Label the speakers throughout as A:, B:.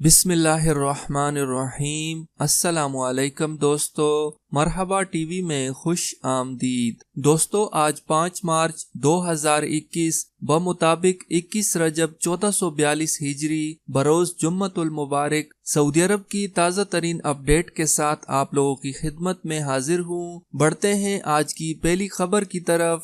A: بسم اللہ الرحمن الرحیم۔ السلام علیکم دوستو، مرحبا ٹی وی میں خوش آمدید۔ دوستو آج 5 مارچ 2021 بمطابق 21 رجب 1442 ہجری بروز جمعۃ المبارک سعودی عرب کی تازہ ترین اپڈیٹ کے ساتھ آپ لوگوں کی خدمت میں حاضر ہوں۔ بڑھتے ہیں آج کی پہلی خبر کی طرف۔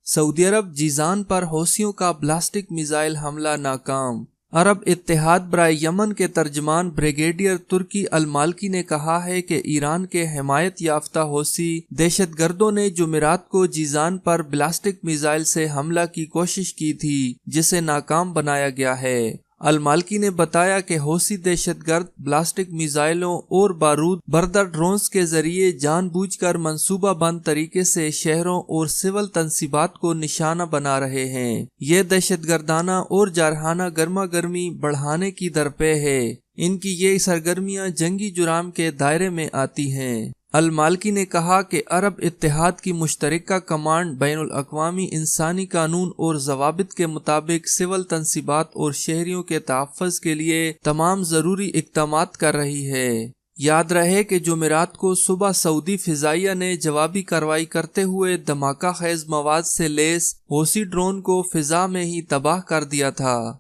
A: سعودی عرب جیزان پر حوثیوں کا بلاسٹک میزائل حملہ ناکام۔ عرب اتحاد برائے یمن کے ترجمان بریگیڈیئر ترکی المالکی نے کہا ہے کہ ایران کے حمایت یافتہ حوثی دہشت گردوں نے جمعرات کو جیزان پر بلاسٹک میزائل سے حملہ کی کوشش کی تھی، جسے ناکام بنایا گیا ہے۔ المالکی نے بتایا کہ حوثی دہشت گرد بلاسٹک میزائلوں اور بارود بردار ڈرونز کے ذریعے جان بوجھ کر منصوبہ بند طریقے سے شہروں اور سول تنصیبات کو نشانہ بنا رہے ہیں۔ یہ دہشت گردانہ اور جارحانہ گرما گرمی بڑھانے کی درپے ہے۔ ان کی یہ سرگرمیاں جنگی جرائم کے دائرے میں آتی ہیں۔ المالکی نے کہا کہ عرب اتحاد کی مشترکہ کمانڈ بین الاقوامی انسانی قانون اور ضوابط کے مطابق سول تنصیبات اور شہریوں کے تحفظ کے لیے تمام ضروری اقدامات کر رہی ہے۔ یاد رہے کہ جمعرات کو صبح سعودی فضائیہ نے جوابی کارروائی کرتے ہوئے دھماکہ خیز مواد سے لیس حوثی ڈرون کو فضا میں ہی تباہ کر دیا تھا۔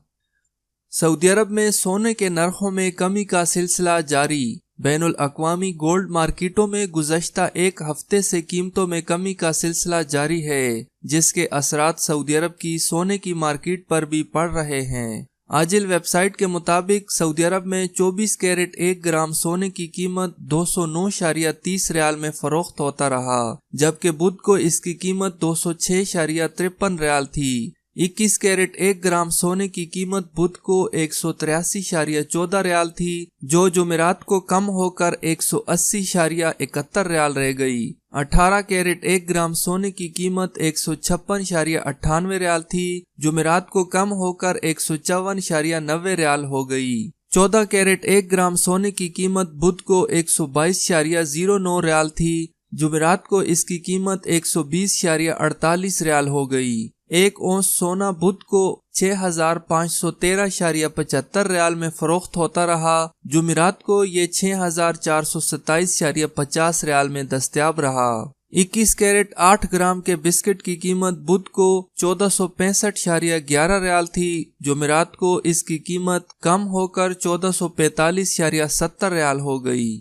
A: سعودی عرب میں سونے کے نرخوں میں کمی کا سلسلہ جاری۔ بین الاقوامی گولڈ مارکیٹوں میں گزشتہ ایک ہفتے سے قیمتوں میں کمی کا سلسلہ جاری ہے، جس کے اثرات سعودی عرب کی سونے کی مارکیٹ پر بھی پڑ رہے ہیں۔ عاجل ویب سائٹ کے مطابق سعودی عرب میں 24 کیرٹ 1 گرام سونے کی قیمت 209.30 ریال میں فروخت ہوتا رہا، جبکہ بدھ کو اس کی قیمت 206.53 ریال تھی۔ 21 کیرٹ 1 گرام سونے کی قیمت بدھ کو 183.14 ریال تھی، جو جمعرات کو کم ہو کر 180.71 ریال رہ گئی۔ 18 کیرٹ 1 گرام سونے کی قیمت 156.98 ریال تھی، جمعرات کو کم ہو کر 154.90 ریال ہو گئی۔ 14 کیرٹ 1 گرام سونے کی قیمت بدھ کو 122.09 ریال تھی، جمعرات کو اس کی قیمت 120.48 ریال ہو گئی۔ ایک اونس سونا بدھ کو 6513.75 ریال میں فروخت ہوتا رہا، جمعرات کو یہ 6427.50 ریال میں دستیاب رہا۔ 21 کیرٹ 8 گرام کے بسکٹ کی قیمت بدھ کو 1465.11 ریال تھی، جمعرات کو اس کی قیمت کم ہو کر 1445.70 ریال ہو گئی۔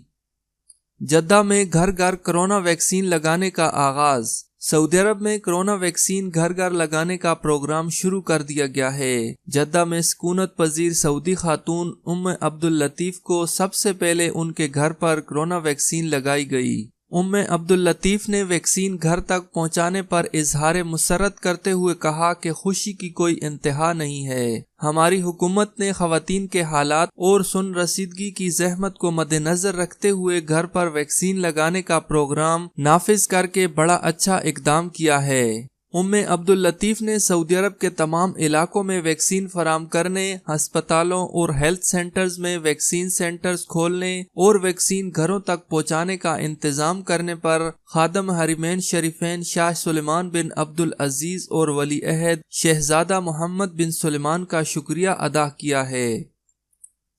A: جدہ میں گھر گھر کرونا ویکسین لگانے کا آغاز۔ سعودی عرب میں کرونا ویکسین گھر گھر لگانے کا پروگرام شروع کر دیا گیا ہے۔ جدہ میں سکونت پذیر سعودی خاتون ام عبداللطیف کو سب سے پہلے ان کے گھر پر کرونا ویکسین لگائی گئی۔ ام عبداللطیف نے ویکسین گھر تک پہنچانے پر اظہار مسرت کرتے ہوئے کہا کہ خوشی کی کوئی انتہا نہیں ہے۔ ہماری حکومت نے خواتین کے حالات اور سن رسیدگی کی زحمت کو مد نظر رکھتے ہوئے گھر پر ویکسین لگانے کا پروگرام نافذ کر کے بڑا اچھا اقدام کیا ہے۔ ام عبداللطیف نے سعودی عرب کے تمام علاقوں میں ویکسین فراہم کرنے، ہسپتالوں اور ہیلتھ سینٹرز میں ویکسین سینٹرز کھولنے اور ویکسین گھروں تک پہنچانے کا انتظام کرنے پر خادم حرمین شریفین شاہ سلمان بن عبدالعزیز اور ولی عہد شہزادہ محمد بن سلمان کا شکریہ ادا کیا ہے۔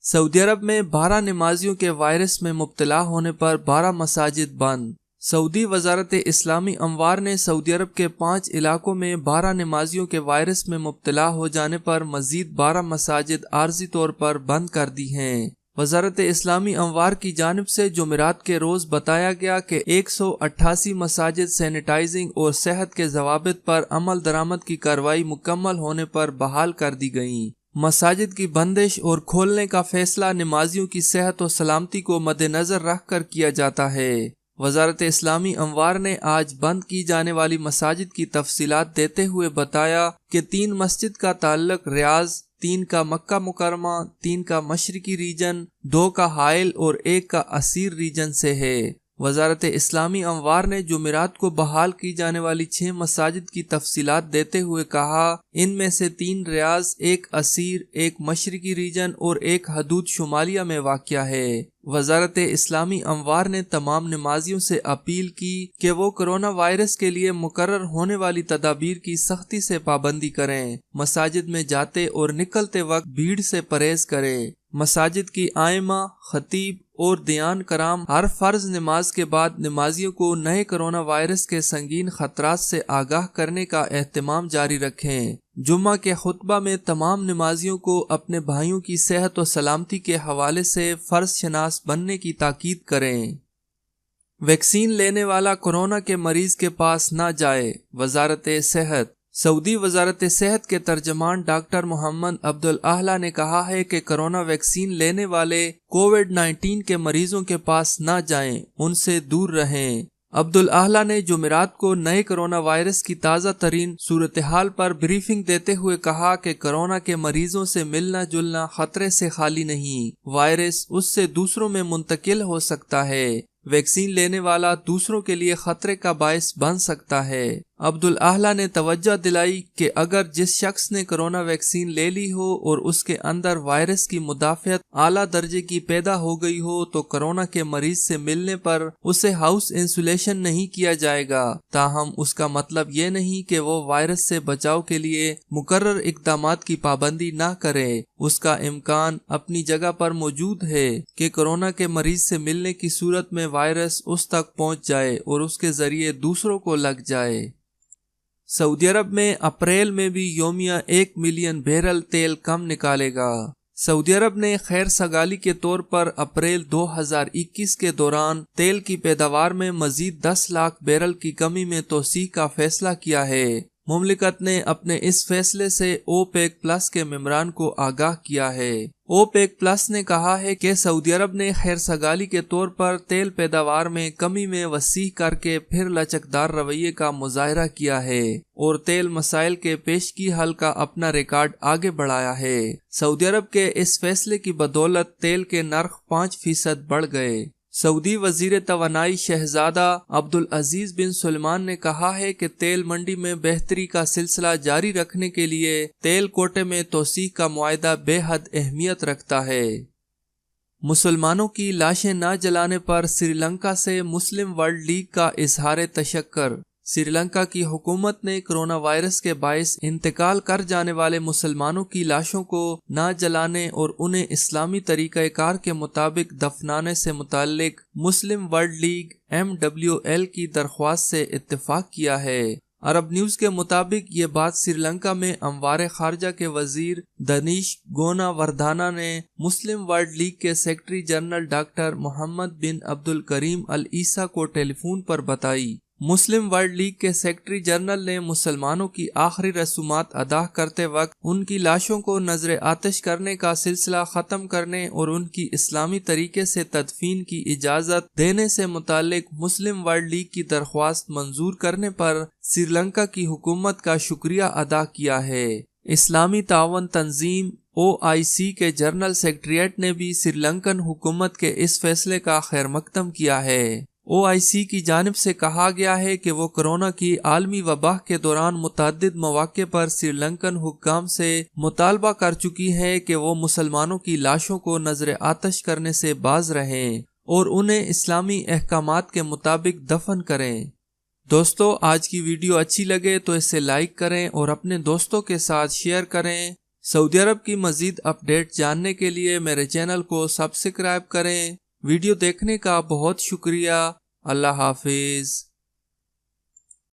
A: سعودی عرب میں 12 نمازیوں کے وائرس میں مبتلا ہونے پر 12 مساجد بند۔ سعودی وزارت اسلامی امور نے سعودی عرب کے 5 علاقوں میں 12 نمازیوں کے وائرس میں مبتلا ہو جانے پر مزید 12 مساجد عارضی طور پر بند کر دی ہیں۔ وزارت اسلامی امور کی جانب سے جمعرات کے روز بتایا گیا کہ 188 مساجد سینیٹائزنگ اور صحت کے ضوابط پر عمل درآمد کی کارروائی مکمل ہونے پر بحال کر دی گئیں۔ مساجد کی بندش اور کھولنے کا فیصلہ نمازیوں کی صحت و سلامتی کو مد نظر رکھ کر کیا جاتا ہے۔ وزارت اسلامی امور نے آج بند کی جانے والی مساجد کی تفصیلات دیتے ہوئے بتایا کہ 3 مسجد کا تعلق ریاض، 3 کا مکہ مکرمہ، 3 کا مشرقی ریجن، 2 کا حائل اور 1 کا اسیر ریجن سے ہے۔ وزارت اسلامی اموار نے جمعرات کو بحال کی جانے والی 6 مساجد کی تفصیلات دیتے ہوئے کہا ان میں سے 3 ریاض، 1 اسیر، 1 مشرقی ریجن اور 1 حدود شمالیہ میں واقع ہے۔ وزارت اسلامی اموار نے تمام نمازیوں سے اپیل کی کہ وہ کرونا وائرس کے لیے مقرر ہونے والی تدابیر کی سختی سے پابندی کریں، مساجد میں جاتے اور نکلتے وقت بھیڑ سے پرہیز کریں۔ مساجد کی ائمہ، خطیب اور دیان کرام ہر فرض نماز کے بعد نمازیوں کو نئے کرونا وائرس کے سنگین خطرات سے آگاہ کرنے کا اہتمام جاری رکھیں۔ جمعہ کے خطبہ میں تمام نمازیوں کو اپنے بھائیوں کی صحت و سلامتی کے حوالے سے فرض شناس بننے کی تاکید کریں۔ ویکسین لینے والا کورونا کے مریض کے پاس نہ جائے، وزارت صحت۔ سعودی وزارت صحت کے ترجمان ڈاکٹر محمد عبدالاعلی نے کہا ہے کہ کورونا ویکسین لینے والے کووڈ-19 کے مریضوں کے پاس نہ جائیں، ان سے دور رہیں۔ عبدالاعلی نے جمعرات کو نئے کرونا وائرس کی تازہ ترین صورتحال پر بریفنگ دیتے ہوئے کہا کہ کورونا کے مریضوں سے ملنا جلنا خطرے سے خالی نہیں، وائرس اس سے دوسروں میں منتقل ہو سکتا ہے، ویکسین لینے والا دوسروں کے لیے خطرے کا باعث بن سکتا ہے۔ عبدالاعلی نے توجہ دلائی کہ اگر جس شخص نے کرونا ویکسین لے لی ہو اور اس کے اندر وائرس کی مدافعت اعلیٰ درجے کی پیدا ہو گئی ہو تو کرونا کے مریض سے ملنے پر اسے ہاؤس انسولیشن نہیں کیا جائے گا، تاہم اس کا مطلب یہ نہیں کہ وہ وائرس سے بچاؤ کے لیے مقرر اقدامات کی پابندی نہ کرے۔ اس کا امکان اپنی جگہ پر موجود ہے کہ کرونا کے مریض سے ملنے کی صورت میں وائرس اس تک پہنچ جائے اور اس کے ذریعے دوسروں کو لگ جائے۔ سعودی عرب میں اپریل میں بھی یومیہ 1 ملین بیرل تیل کم نکالے گا۔ سعودی عرب نے خیر سگالی کے طور پر اپریل 2021 کے دوران تیل کی پیداوار میں مزید 10 لاکھ بیرل کی کمی میں توسیع کا فیصلہ کیا ہے۔ مملکت نے اپنے اس فیصلے سے اوپیک پلس کے ممبران کو آگاہ کیا ہے۔ اوپیک پلس نے کہا ہے کہ سعودی عرب نے خیر سگالی کے طور پر تیل پیداوار میں کمی میں وسیع کر کے پھر لچکدار رویے کا مظاہرہ کیا ہے اور تیل مسائل کے پیشگی حل کا اپنا ریکارڈ آگے بڑھایا ہے۔ سعودی عرب کے اس فیصلے کی بدولت تیل کے نرخ 5% بڑھ گئے۔ سعودی وزیر توانائی شہزادہ عبدالعزیز بن سلمان نے کہا ہے کہ تیل منڈی میں بہتری کا سلسلہ جاری رکھنے کے لیے تیل کوٹے میں توسیع کا معاہدہ بے حد اہمیت رکھتا ہے۔ مسلمانوں کی لاشیں نہ جلانے پر سری لنکا سے مسلم ورلڈ لیگ کا اظہار تشکر۔ سری لنکا کی حکومت نے کرونا وائرس کے باعث انتقال کر جانے والے مسلمانوں کی لاشوں کو نہ جلانے اور انہیں اسلامی طریقہ کار کے مطابق دفنانے سے متعلق مسلم ورلڈ لیگ MWL کی درخواست سے اتفاق کیا ہے۔ عرب نیوز کے مطابق یہ بات سری لنکا میں امور خارجہ کے وزیر دنیش گونا وردھانا نے مسلم ورلڈ لیگ کے سیکرٹری جنرل ڈاکٹر محمد بن عبدالکریم العیسیٰ کو ٹیلی فون پر بتائی۔ مسلم ورلڈ لیگ کے سیکرٹری جنرل نے مسلمانوں کی آخری رسومات ادا کرتے وقت ان کی لاشوں کو نذر آتش کرنے کا سلسلہ ختم کرنے اور ان کی اسلامی طریقے سے تدفین کی اجازت دینے سے متعلق مسلم ورلڈ لیگ کی درخواست منظور کرنے پر سری لنکا کی حکومت کا شکریہ ادا کیا ہے۔ اسلامی تعاون تنظیم OIC کے جنرل سیکریٹریٹ نے بھی سری لنکن حکومت کے اس فیصلے کا خیر مقدم کیا ہے۔ OIC کی جانب سے کہا گیا ہے کہ وہ کرونا کی عالمی وبا کے دوران متعدد مواقع پر سری لنکن حکام سے مطالبہ کر چکی ہے کہ وہ مسلمانوں کی لاشوں کو نذر آتش کرنے سے باز رہیں اور انہیں اسلامی احکامات کے مطابق دفن کریں۔ دوستو، آج کی ویڈیو اچھی لگے تو اسے لائک کریں اور اپنے دوستوں کے ساتھ شیئر کریں۔ سعودی عرب کی مزید اپڈیٹ جاننے کے لیے میرے چینل کو سبسکرائب کریں۔ ویڈیو دیکھنے کا بہت شکریہ۔ اللہ حافظ۔